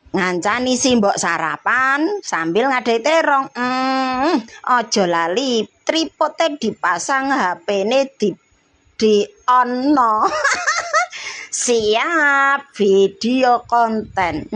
ngancani si mbok sarapan sambil ngadai terong. Ojo lali tripote dipasang, HP-ne di ono. Siap video konten.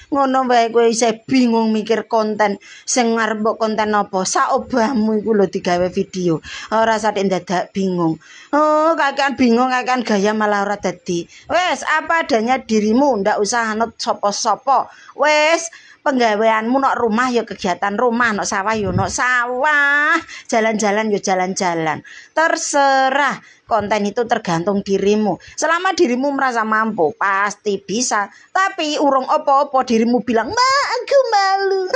Ngono wae kowe isih bingung mikir konten sing arep mbok konten apa. Sak obahmu iku lho digawe video. Ora satik dadak bingung. Oh, kakean bingung, kakean gaya malah ora dadi. Wes apa adanya dirimu, ndak usah anut sapa-sapa. Wes penggaweanmu nok rumah ya kegiatan rumah, nok sawah ya nok sawah, jalan-jalan ya jalan-jalan. Terserah, konten itu tergantung dirimu. Selama dirimu merasa mampu, pasti bisa. Tapi urung apa-apa dirimu bilang, "Ma, aku malu."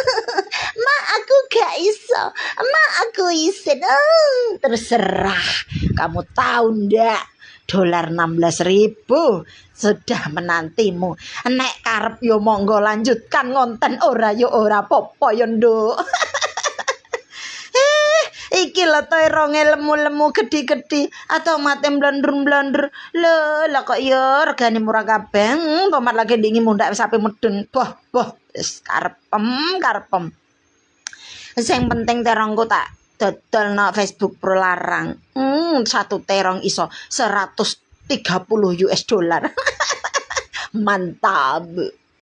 "Ma, aku gak iso." "Ma, aku isin." Terserah. Kamu tahu ndak? Dolar 16.000 sudah menantimu. Nek karep yo monggo lanjutkan ngonten, ora yo ora popo yo nduk. Iki lho teronge lemu-lemu gede-gede atau mate blender-blender. Lah kok yo regane murah kabeh. Tomat lagi dingin mundak sapi medun. Boh, wis karepem. Sing penting terongku tak dodol no Facebook Pro larang. Satu terong iso $130. Mantap.